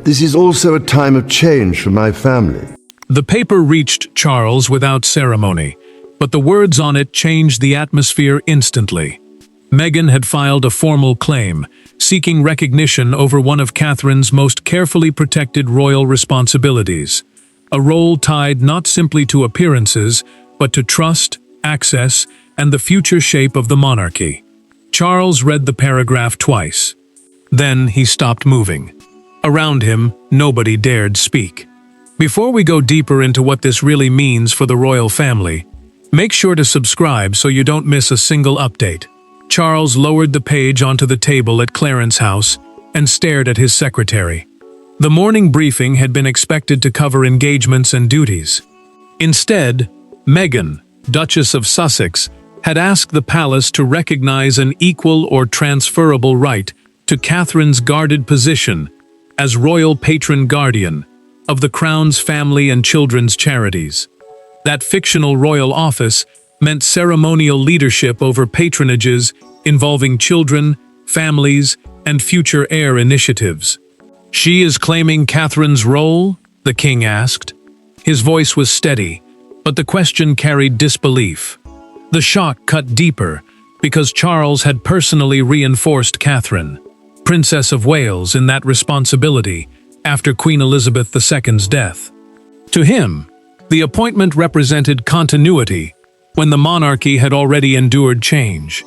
This is also a time of change for my family. The paper reached Charles without ceremony, but the words on it changed the atmosphere instantly. Meghan had filed a formal claim, seeking recognition over one of Catherine's most carefully protected royal responsibilities, a role tied not simply to appearances, but to trust, access, and the future shape of the monarchy. Charles read the paragraph twice. Then he stopped moving. Around him, nobody dared speak. Before we go deeper into what this really means for the royal family, make sure to subscribe so you don't miss a single update. Charles lowered the page onto the table at Clarence House and stared at his secretary. The morning briefing had been expected to cover engagements and duties. Instead, Meghan, Duchess of Sussex, had asked the palace to recognize an equal or transferable right to Catherine's guarded position as royal patron guardian of the Crown's family and children's charities. That fictional royal office meant ceremonial leadership over patronages involving children, families, and future heir initiatives. "She is claiming Catherine's role?" the king asked. His voice was steady, but the question carried disbelief. The shock cut deeper because Charles had personally reinforced Catherine, Princess of Wales, in that responsibility after Queen Elizabeth II's death. To him, the appointment represented continuity when the monarchy had already endured change.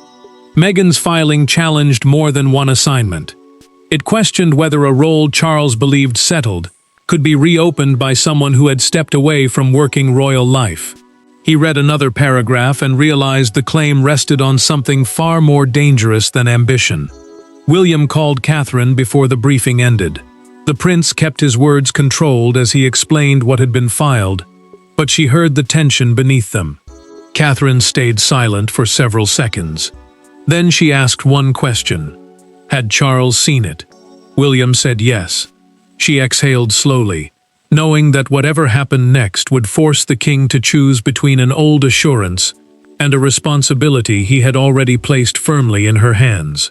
Meghan's filing challenged more than one assignment. It questioned whether a role Charles believed settled could be reopened by someone who had stepped away from working royal life. He read another paragraph and realized the claim rested on something far more dangerous than ambition. William called Catherine before the briefing ended. The prince kept his words controlled as he explained what had been filed, but she heard the tension beneath them. Catherine stayed silent for several seconds. Then she asked one question. Had Charles seen it? William said yes. She exhaled slowly, knowing that whatever happened next would force the king to choose between an old assurance and a responsibility he had already placed firmly in her hands.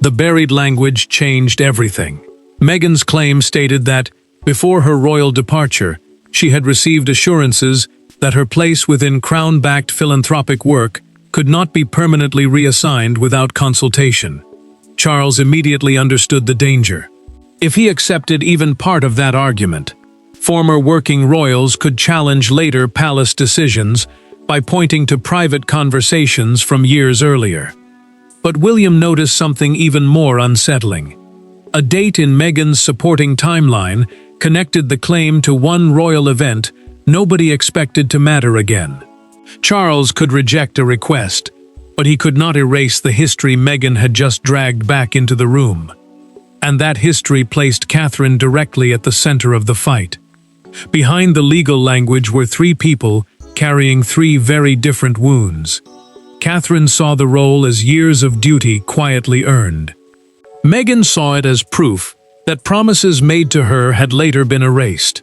The buried language changed everything. Meghan's claim stated that, before her royal departure, she had received assurances that her place within crown-backed philanthropic work could not be permanently reassigned without consultation. Charles immediately understood the danger. If he accepted even part of that argument, former working royals could challenge later palace decisions by pointing to private conversations from years earlier. But William noticed something even more unsettling. A date in Meghan's supporting timeline connected the claim to one royal event nobody expected to matter again. Charles could reject a request, but he could not erase the history Meghan had just dragged back into the room. And that history placed Catherine directly at the center of the fight. Behind the legal language were three people carrying three very different wounds. Catherine saw the role as years of duty quietly earned. Meghan saw it as proof that promises made to her had later been erased.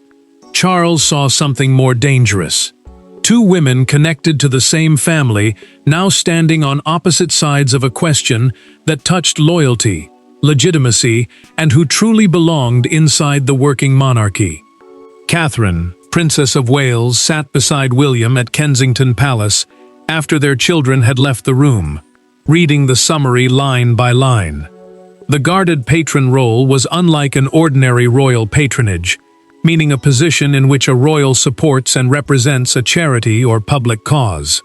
Charles saw something more dangerous. Two women connected to the same family, now standing on opposite sides of a question that touched loyalty, legitimacy, and who truly belonged inside the working monarchy. Catherine, Princess of Wales, sat beside William at Kensington Palace after their children had left the room, reading the summary line by line. The guarded patron role was unlike an ordinary royal patronage, meaning a position in which a royal supports and represents a charity or public cause.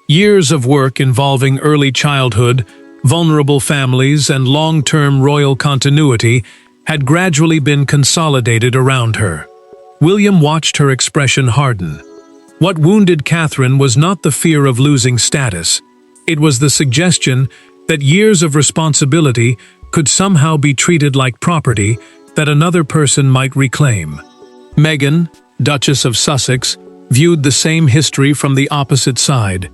Years of work involving early childhood, vulnerable families, and long-term royal continuity had gradually been consolidated around her. William watched her expression harden. What wounded Catherine was not the fear of losing status. It was the suggestion that years of responsibility could somehow be treated like property that another person might reclaim. Meghan, Duchess of Sussex, viewed the same history from the opposite side.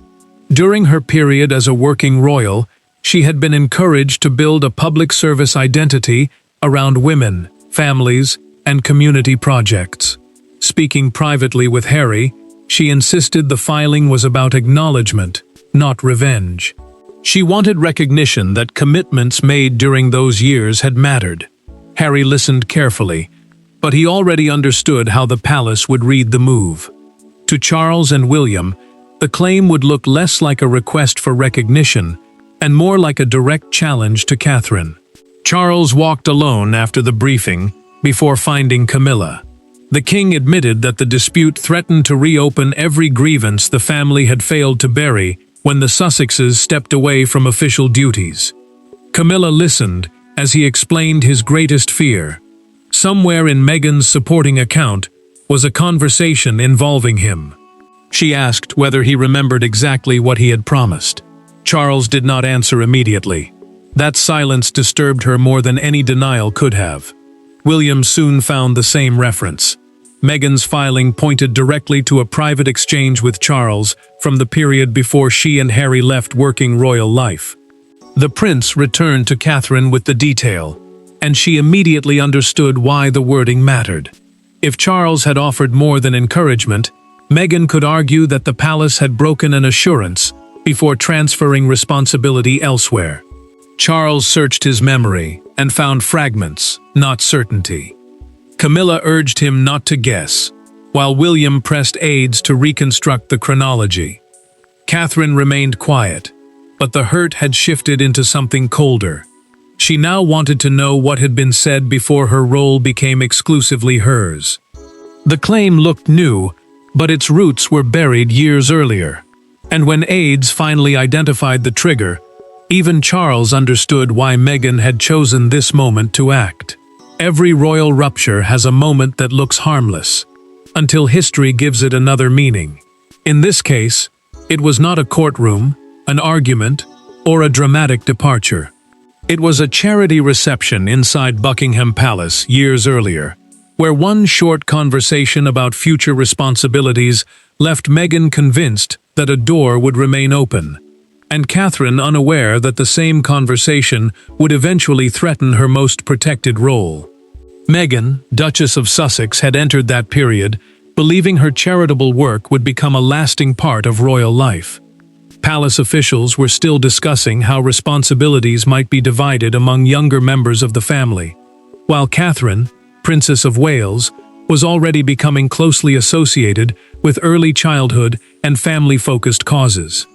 During her period as a working royal, she had been encouraged to build a public service identity around women, families, and community projects. Speaking privately with Harry, she insisted the filing was about acknowledgement, not revenge. She wanted recognition that commitments made during those years had mattered. Harry listened carefully, but he already understood how the palace would read the move. To Charles and William, the claim would look less like a request for recognition and more like a direct challenge to Catherine. Charles walked alone after the briefing before finding Camilla. The king admitted that the dispute threatened to reopen every grievance the family had failed to bury when the Sussexes stepped away from official duties. Camilla listened as he explained his greatest fear. Somewhere in Meghan's supporting account was a conversation involving him. She asked whether he remembered exactly what he had promised. Charles did not answer immediately. That silence disturbed her more than any denial could have. William soon found the same reference. Meghan's filing pointed directly to a private exchange with Charles from the period before she and Harry left working royal life. The prince returned to Catherine with the detail, and she immediately understood why the wording mattered. If Charles had offered more than encouragement, Meghan could argue that the palace had broken an assurance before transferring responsibility elsewhere. Charles searched his memory and found fragments, not certainty. Camilla urged him not to guess, while William pressed aides to reconstruct the chronology. Catherine remained quiet, but the hurt had shifted into something colder. She now wanted to know what had been said before her role became exclusively hers. The claim looked new, but its roots were buried years earlier. And when aides finally identified the trigger, even Charles understood why Meghan had chosen this moment to act. Every royal rupture has a moment that looks harmless, until history gives it another meaning. In this case, it was not a courtroom, an argument, or a dramatic departure. It was a charity reception inside Buckingham Palace years earlier, where one short conversation about future responsibilities left Meghan convinced that a door would remain open, and Catherine unaware that the same conversation would eventually threaten her most protected role. Meghan, Duchess of Sussex, had entered that period, believing her charitable work would become a lasting part of royal life. Palace officials were still discussing how responsibilities might be divided among younger members of the family, while Catherine, Princess of Wales, was already becoming closely associated with early childhood and family-focused causes.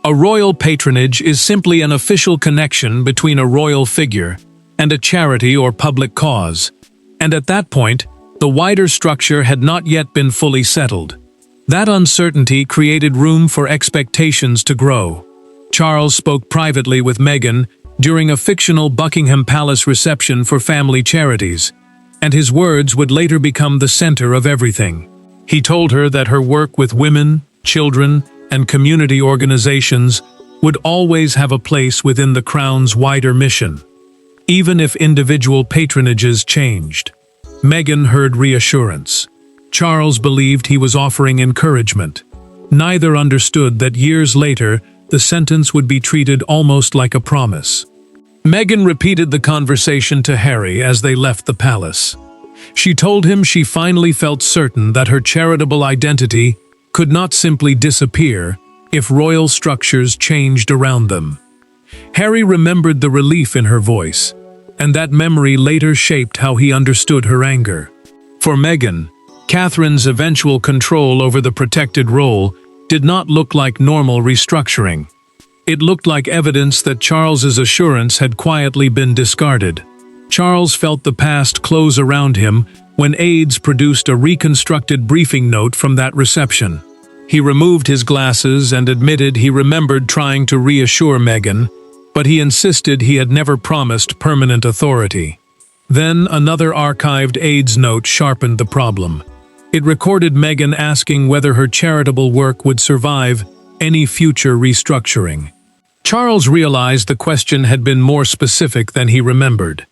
A royal patronage is simply an official connection between a royal figure and a charity or public cause, and at that point, the wider structure had not yet been fully settled. That uncertainty created room for expectations to grow. Charles spoke privately with Meghan during a fictional Buckingham Palace reception for family charities, and his words would later become the center of everything. He told her that her work with women, children, and community organizations would always have a place within the Crown's wider mission, even if individual patronages changed. Meghan heard reassurance. Charles believed he was offering encouragement. Neither understood that years later, the sentence would be treated almost like a promise. Meghan repeated the conversation to Harry as they left the palace. She told him she finally felt certain that her charitable identity could not simply disappear if royal structures changed around them. Harry remembered the relief in her voice, and that memory later shaped how he understood her anger. For Meghan, Catherine's eventual control over the protected role did not look like normal restructuring. It looked like evidence that Charles's assurance had quietly been discarded. Charles felt the past close around him when aides produced a reconstructed briefing note from that reception. He removed his glasses and admitted he remembered trying to reassure Meghan, but he insisted he had never promised permanent authority. Then another archived aide's note sharpened the problem. It recorded Meghan asking whether her charitable work would survive any future restructuring. Charles realized the question had been more specific than he remembered.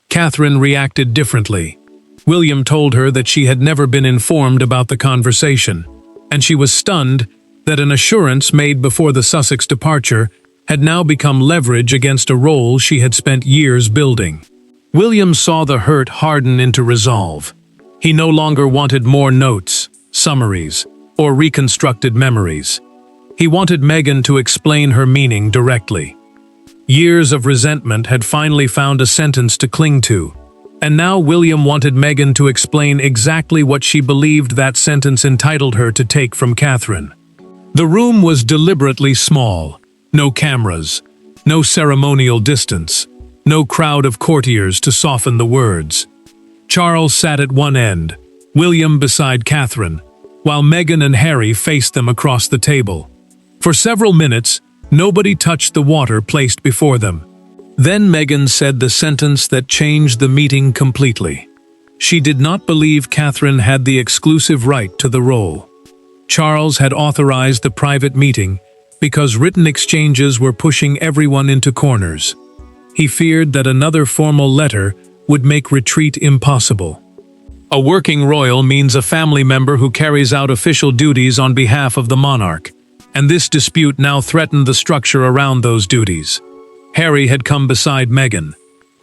Catherine reacted differently. William told her that she had never been informed about the conversation, and she was stunned that an assurance made before the Sussex departure had now become leverage against a role she had spent years building. William saw the hurt harden into resolve. He no longer wanted more notes, summaries, or reconstructed memories. He wanted Meghan to explain her meaning directly. Years of resentment had finally found a sentence to cling to. And now William wanted Meghan to explain exactly what she believed that sentence entitled her to take from Catherine. The room was deliberately small. No cameras, no ceremonial distance, no crowd of courtiers to soften the words. Charles sat at one end, William beside Catherine, while Meghan and Harry faced them across the table. For several minutes, nobody touched the water placed before them. Then Meghan said the sentence that changed the meeting completely. She did not believe Catherine had the exclusive right to the role. Charles had authorized the private meeting because written exchanges were pushing everyone into corners. He feared that another formal letter would make retreat impossible. A working royal means a family member who carries out official duties on behalf of the monarch, and this dispute now threatened the structure around those duties. Harry had come beside Meghan.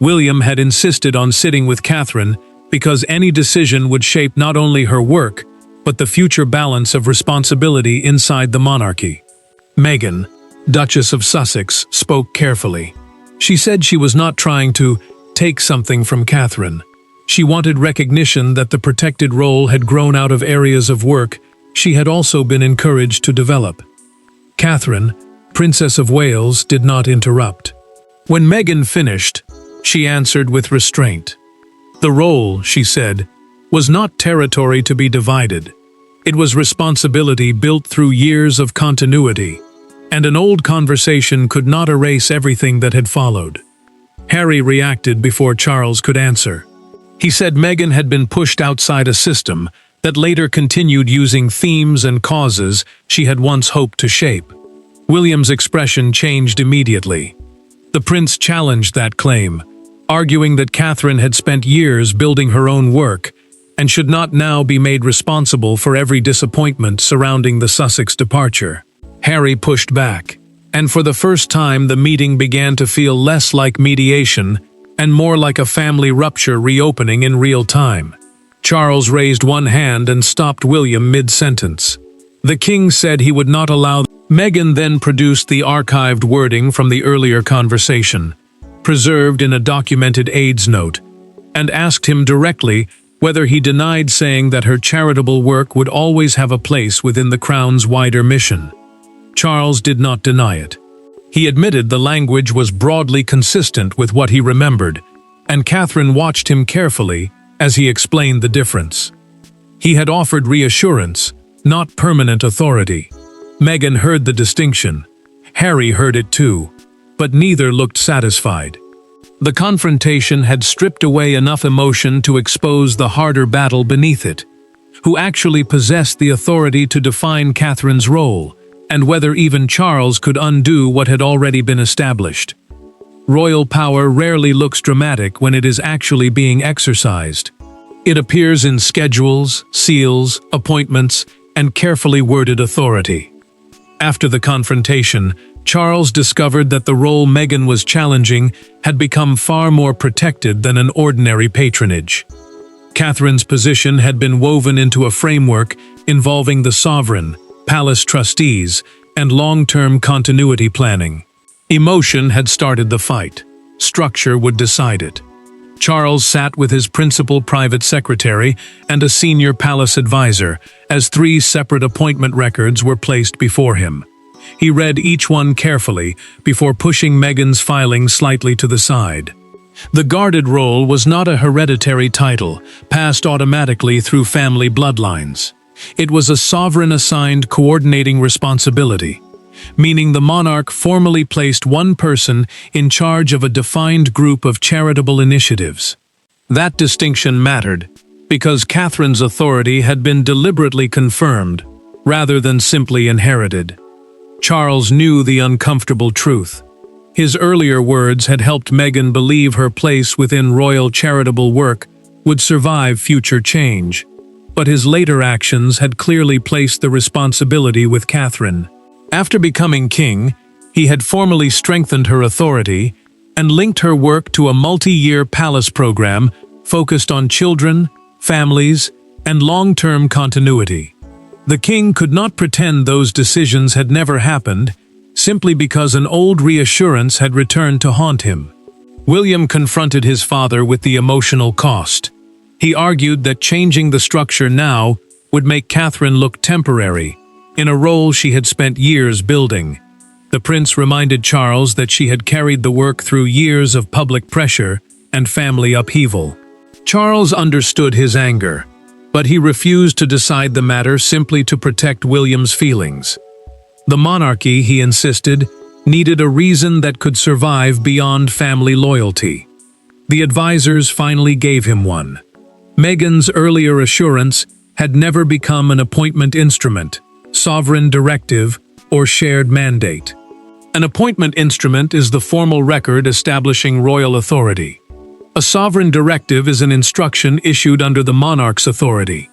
William had insisted on sitting with Catherine because any decision would shape not only her work, but the future balance of responsibility inside the monarchy. Meghan, Duchess of Sussex, spoke carefully. She said she was not trying to take something from Catherine. She wanted recognition that the protected role had grown out of areas of work she had also been encouraged to develop. Catherine, Princess of Wales, did not interrupt. When Meghan finished, she answered with restraint. The role, she said, was not territory to be divided. It was responsibility built through years of continuity, and an old conversation could not erase everything that had followed. Harry reacted before Charles could answer. He said Meghan had been pushed outside a system that later continued using themes and causes she had once hoped to shape. William's expression changed immediately. The prince challenged that claim, arguing that Catherine had spent years building her own work and should not now be made responsible for every disappointment surrounding the Sussex departure. Harry pushed back, and for the first time the meeting began to feel less like mediation and more like a family rupture reopening in real time. Charles raised one hand and stopped William mid-sentence. The king said he would not allow. Meghan then produced the archived wording from the earlier conversation, preserved in a documented aides note, and asked him directly whether he denied saying that her charitable work would always have a place within the Crown's wider mission. Charles did not deny it. He admitted the language was broadly consistent with what he remembered, and Catherine watched him carefully as he explained the difference. He had offered reassurance, not permanent authority. Meghan heard the distinction. Harry heard it too, but neither looked satisfied. The confrontation had stripped away enough emotion to expose the harder battle beneath it. Who actually possessed the authority to define Catherine's role, and whether even Charles could undo what had already been established. Royal power rarely looks dramatic when it is actually being exercised. It appears in schedules, seals, appointments, and carefully worded authority. After the confrontation, Charles discovered that the role Meghan was challenging had become far more protected than an ordinary patronage. Catherine's position had been woven into a framework involving the sovereign, palace trustees, and long-term continuity planning. Emotion had started the fight. Structure would decide it. Charles sat with his principal private secretary and a senior palace advisor as 3 separate appointment records were placed before him. He read each one carefully before pushing Meghan's filing slightly to the side. The guarded role was not a hereditary title, passed automatically through family bloodlines. It was a sovereign-assigned coordinating responsibility, meaning the monarch formally placed one person in charge of a defined group of charitable initiatives. That distinction mattered, because Catherine's authority had been deliberately confirmed, rather than simply inherited. Charles knew the uncomfortable truth. His earlier words had helped Meghan believe her place within royal charitable work would survive future change, but his later actions had clearly placed the responsibility with Catherine. After becoming king, he had formally strengthened her authority and linked her work to a multi-year palace program focused on children, families, and long-term continuity. The king could not pretend those decisions had never happened, simply because an old reassurance had returned to haunt him. William confronted his father with the emotional cost. He argued that changing the structure now would make Catherine look temporary, in a role she had spent years building. The prince reminded Charles that she had carried the work through years of public pressure and family upheaval. Charles understood his anger, but he refused to decide the matter simply to protect William's feelings. The monarchy, he insisted, needed a reason that could survive beyond family loyalty. The advisors finally gave him one. Meghan's earlier assurance had never become an appointment instrument, sovereign directive, or shared mandate. An appointment instrument is the formal record establishing royal authority. A sovereign directive is an instruction issued under the monarch's authority,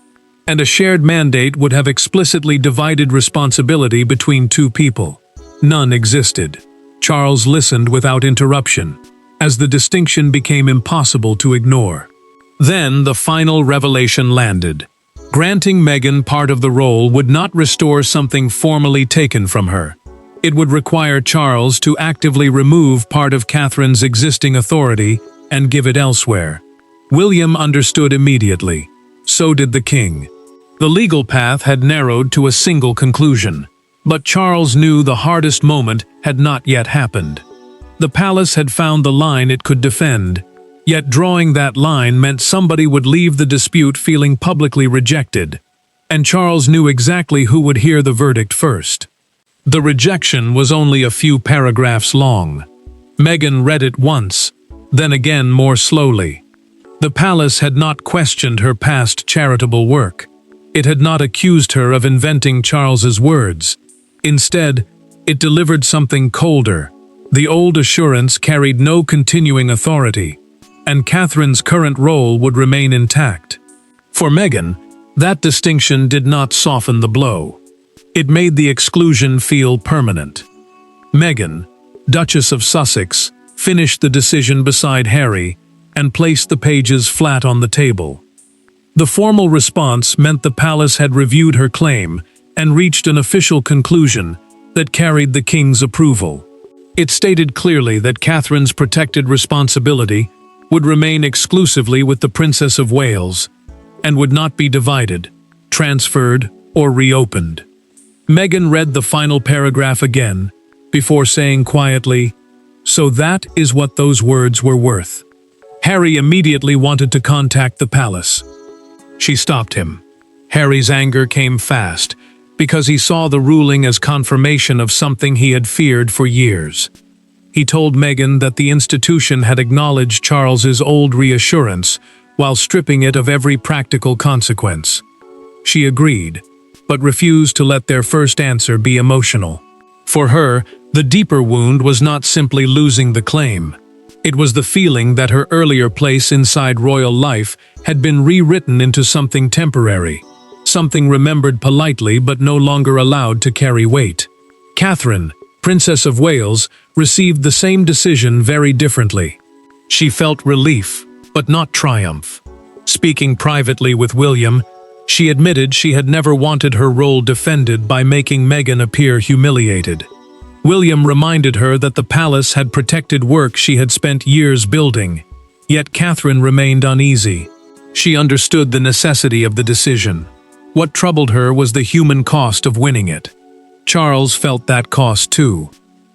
and a shared mandate would have explicitly divided responsibility between two people. None existed. Charles listened without interruption, as the distinction became impossible to ignore. Then the final revelation landed. Granting Meghan part of the role would not restore something formally taken from her. It would require Charles to actively remove part of Catherine's existing authority and give it elsewhere. William understood immediately. So did the king. The legal path had narrowed to a single conclusion. But Charles knew the hardest moment had not yet happened. The palace had found the line it could defend, yet drawing that line meant somebody would leave the dispute feeling publicly rejected. And Charles knew exactly who would hear the verdict first. The rejection was only a few paragraphs long. Meghan read it once, then again more slowly. The palace had not questioned her past charitable work. It had not accused her of inventing Charles's words. Instead, it delivered something colder. The old assurance carried no continuing authority, and Catherine's current role would remain intact. For Meghan, that distinction did not soften the blow. It made the exclusion feel permanent. Meghan, Duchess of Sussex, finished the decision beside Harry and placed the pages flat on the table. The formal response meant the palace had reviewed her claim and reached an official conclusion that carried the king's approval. It stated clearly that Catherine's protected responsibility would remain exclusively with the Princess of Wales and would not be divided, transferred, or reopened. Meghan read the final paragraph again before saying quietly, "So that is what those words were worth." Harry immediately wanted to contact the palace. She stopped him. Harry's anger came fast, because he saw the ruling as confirmation of something he had feared for years. He told Meghan that the institution had acknowledged Charles's old reassurance while stripping it of every practical consequence. She agreed, but refused to let their first answer be emotional. For her, the deeper wound was not simply losing the claim. It was the feeling that her earlier place inside royal life had been rewritten into something temporary, something remembered politely but no longer allowed to carry weight. Catherine, Princess of Wales, received the same decision very differently. She felt relief, but not triumph. Speaking privately with William, she admitted she had never wanted her role defended by making Meghan appear humiliated. William reminded her that the palace had protected work she had spent years building, yet Catherine remained uneasy. She understood the necessity of the decision. What troubled her was the human cost of winning it. Charles felt that cost too.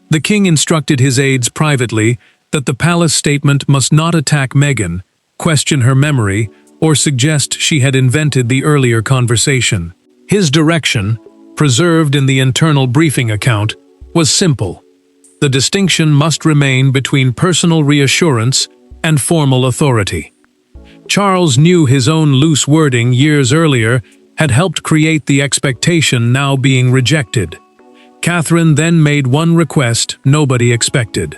The king instructed his aides privately that the palace statement must not attack Meghan, question her memory, or suggest she had invented the earlier conversation. His direction, preserved in the internal briefing account, was simple. The distinction must remain between personal reassurance and formal authority. Charles knew his own loose wording years earlier had helped create the expectation now being rejected. Catherine then made one request nobody expected.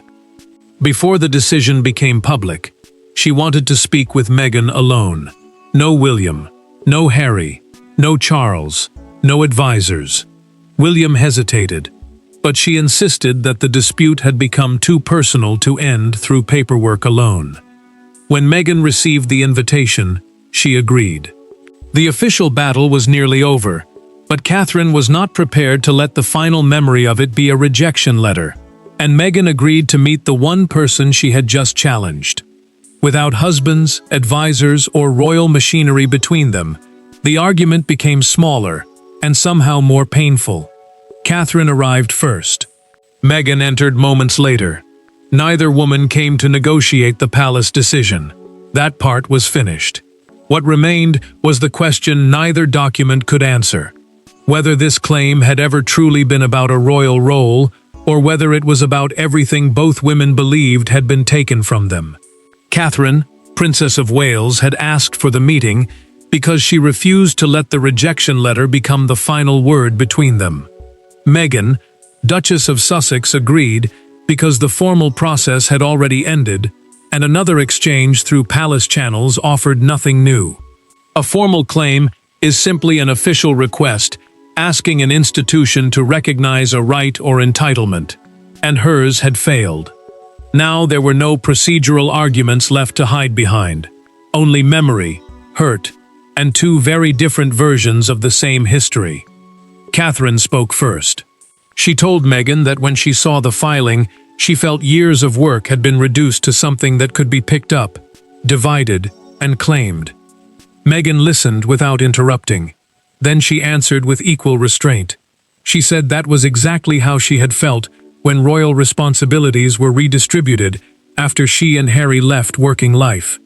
Before the decision became public, she wanted to speak with Meghan alone. No William, no Harry, no Charles, no advisors. William hesitated, but she insisted that the dispute had become too personal to end through paperwork alone. When Meghan received the invitation, she agreed. The official battle was nearly over, but Catherine was not prepared to let the final memory of it be a rejection letter. and Meghan agreed to meet the one person she had just challenged. Without husbands, advisors, or royal machinery between them, the argument became smaller and somehow more painful. Catherine arrived first. Meghan entered moments later. Neither woman came to negotiate the palace decision. That part was finished. What remained was the question neither document could answer: whether this claim had ever truly been about a royal role, or whether it was about everything both women believed had been taken from them. Catherine, Princess of Wales, had asked for the meeting because she refused to let the rejection letter become the final word between them. Meghan, Duchess of Sussex, agreed because the formal process had already ended, and another exchange through palace channels offered nothing new. A formal claim is simply an official request asking an institution to recognize a right or entitlement, and hers had failed. Now there were no procedural arguments left to hide behind, only memory, hurt, and two very different versions of the same history. Catherine spoke first. She told Meghan that when she saw the filing, she felt years of work had been reduced to something that could be picked up, divided, and claimed. Meghan listened without interrupting. Then she answered with equal restraint. She said that was exactly how she had felt when royal responsibilities were redistributed after she and Harry left working life.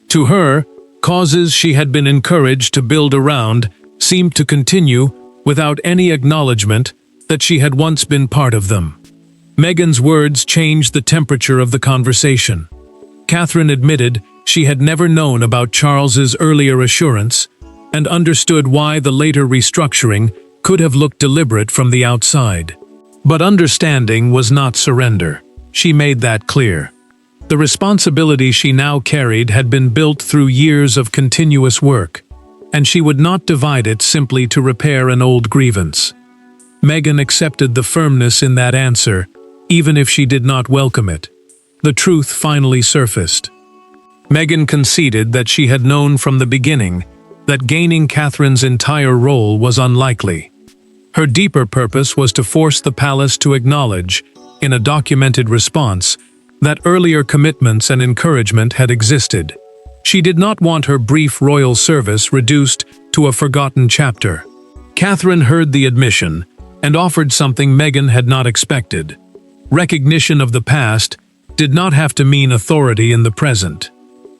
To her, causes she had been encouraged to build around seemed to continue without any acknowledgement that she had once been part of them. Meghan's words changed the temperature of the conversation. Catherine admitted she had never known about Charles's earlier assurance and understood why the later restructuring could have looked deliberate from the outside. But understanding was not surrender. She made that clear. The responsibility she now carried had been built through years of continuous work, and she would not divide it simply to repair an old grievance. Meghan accepted the firmness in that answer, even if she did not welcome it. The truth finally surfaced. Meghan conceded that she had known from the beginning that gaining Catherine's entire role was unlikely. Her deeper purpose was to force the palace to acknowledge, in a documented response, that earlier commitments and encouragement had existed. She did not want her brief royal service reduced to a forgotten chapter. Catherine heard the admission and offered something Meghan had not expected. Recognition of the past did not have to mean authority in the present.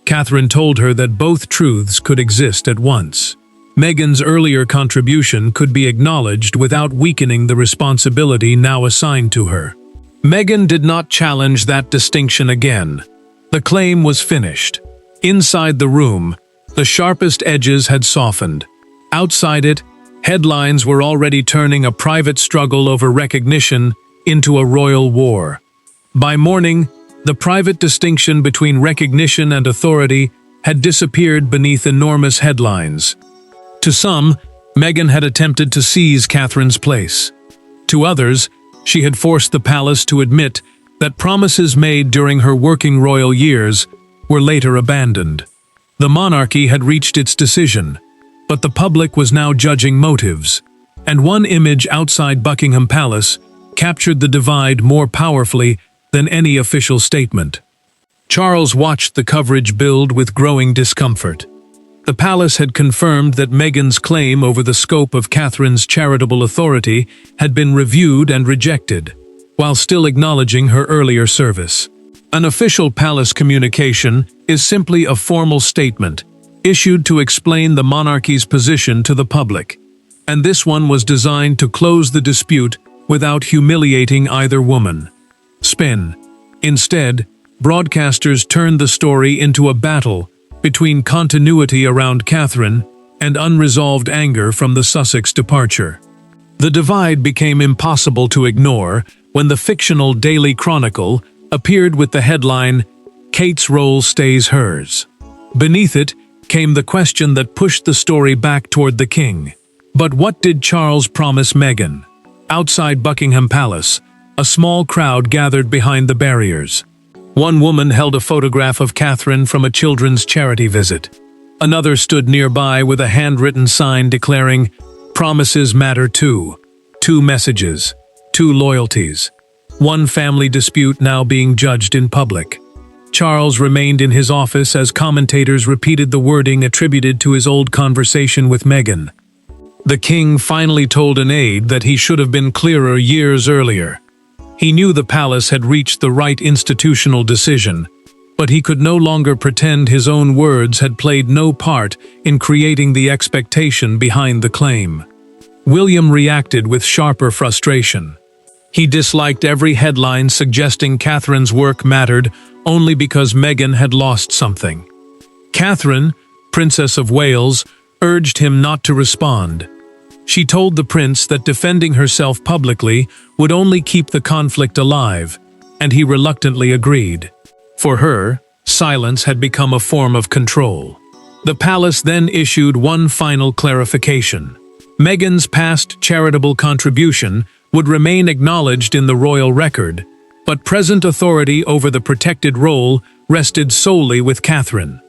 Catherine told her that both truths could exist at once. Meghan's earlier contribution could be acknowledged without weakening the responsibility now assigned to her. Meghan did not challenge that distinction again. The claim was finished. Inside the room, the sharpest edges had softened. Outside it, headlines were already turning a private struggle over recognition into a royal war. By morning, the private distinction between recognition and authority had disappeared beneath enormous headlines. To some, Meghan had attempted to seize Catherine's place. To others, she had forced the palace to admit that promises made during her working royal years were later abandoned. The monarchy had reached its decision, but the public was now judging motives, and one image outside Buckingham Palace captured the divide more powerfully than any official statement. Charles watched the coverage build with growing discomfort. The palace had confirmed that Meghan's claim over the scope of Catherine's charitable authority had been reviewed and rejected, while still acknowledging her earlier service. An official palace communication is simply a formal statement, issued to explain the monarchy's position to the public, and this one was designed to close the dispute without humiliating either woman. Spin. Instead, broadcasters turned the story into a battle between continuity around Catherine and unresolved anger from the Sussex departure. The divide became impossible to ignore when the fictional Daily Chronicle appeared with the headline, "Kate's role stays hers." Beneath it came the question that pushed the story back toward the king. But what did Charles promise Meghan? Outside Buckingham Palace, a small crowd gathered behind the barriers. One woman held a photograph of Catherine from a children's charity visit. Another stood nearby with a handwritten sign declaring, "Promises matter too. 2 messages, 2 loyalties." one family dispute now being judged in public. Charles remained in his office as commentators repeated the wording attributed to his old conversation with Meghan. The king finally told an aide that he should have been clearer years earlier. He knew the palace had reached the right institutional decision, but he could no longer pretend his own words had played no part in creating the expectation behind the claim. William reacted with sharper frustration. He disliked every headline suggesting Catherine's work mattered only because Meghan had lost something. Catherine, Princess of Wales, urged him not to respond. She told the prince that defending herself publicly would only keep the conflict alive, and he reluctantly agreed. For her, silence had become a form of control. The palace then issued one final clarification. Meghan's past charitable contribution would remain acknowledged in the royal record, but present authority over the protected role rested solely with Catherine.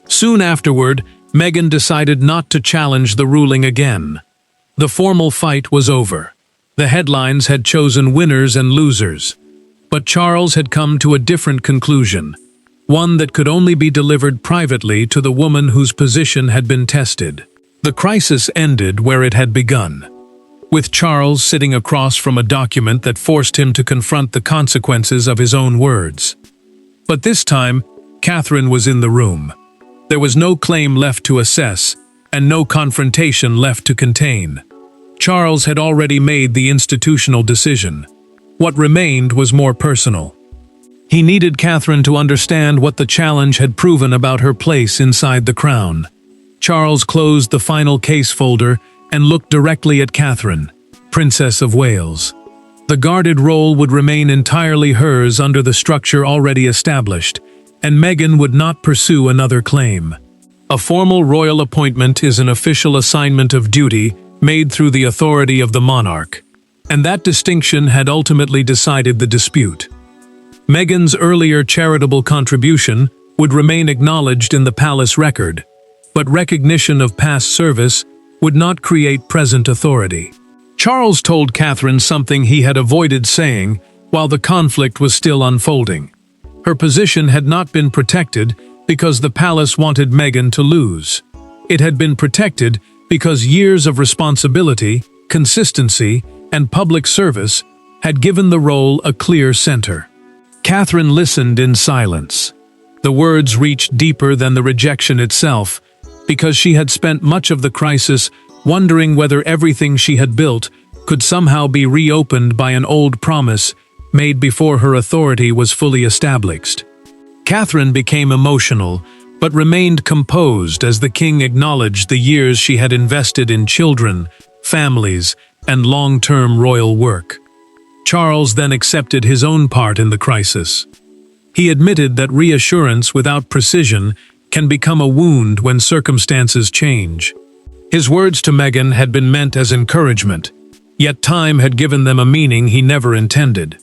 Soon afterward, Meghan decided not to challenge the ruling again. The formal fight was over. The headlines had chosen winners and losers. But Charles had come to a different conclusion, one that could only be delivered privately to the woman whose position had been tested. The crisis ended where it had begun, with Charles sitting across from a document that forced him to confront the consequences of his own words. But this time, Catherine was in the room. There was no claim left to assess, and no confrontation left to contain. Charles had already made the institutional decision. What remained was more personal. He needed Catherine to understand what the challenge had proven about her place inside the crown. Charles closed the final case folder and looked directly at Catherine, Princess of Wales. The guarded role would remain entirely hers under the structure already established, and Meghan would not pursue another claim. A formal royal appointment is an official assignment of duty made through the authority of the monarch, and that distinction had ultimately decided the dispute. Meghan's earlier charitable contribution would remain acknowledged in the palace record, but recognition of past service would not create present authority. Charles told Catherine something he had avoided saying while the conflict was still unfolding. Her position had not been protected because the palace wanted Meghan to lose. It had been protected because years of responsibility, consistency, and public service had given the role a clear center. Catherine listened in silence. The words reached deeper than the rejection itself, because she had spent much of the crisis wondering whether everything she had built could somehow be reopened by an old promise made before her authority was fully established. Catherine became emotional, but remained composed as the king acknowledged the years she had invested in children, families, and long-term royal work. Charles then accepted his own part in the crisis. He admitted that reassurance without precision can become a wound when circumstances change. His words to Meghan had been meant as encouragement, yet time had given them a meaning he never intended.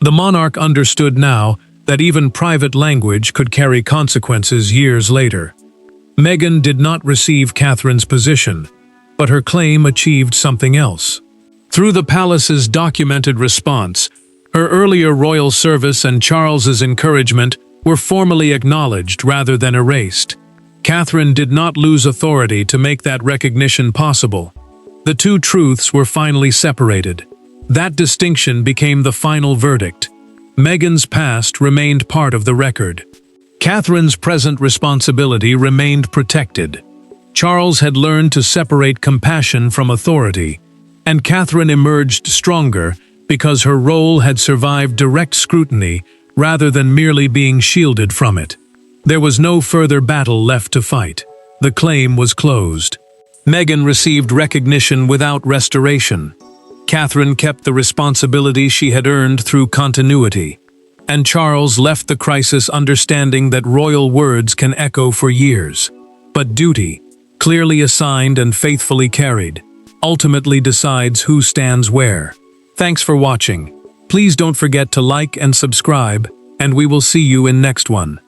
The monarch understood now that even private language could carry consequences years later. Meghan did not receive Catherine's position, but her claim achieved something else. Through the palace's documented response, her earlier royal service and Charles's encouragement were formally acknowledged rather than erased. Catherine did not lose authority to make that recognition possible. The two truths were finally separated. That distinction became the final verdict. Meghan's past remained part of the record. Catherine's present responsibility remained protected. Charles had learned to separate compassion from authority, and Catherine emerged stronger because her role had survived direct scrutiny rather than merely being shielded from it. There was no further battle left to fight. The claim was closed. Meghan received recognition without restoration. Catherine kept the responsibility she had earned through continuity, and Charles left the crisis understanding that royal words can echo for years. But duty, clearly assigned and faithfully carried, ultimately decides who stands where. Thanks for watching. Please don't forget to like and subscribe, and we will see you in next one.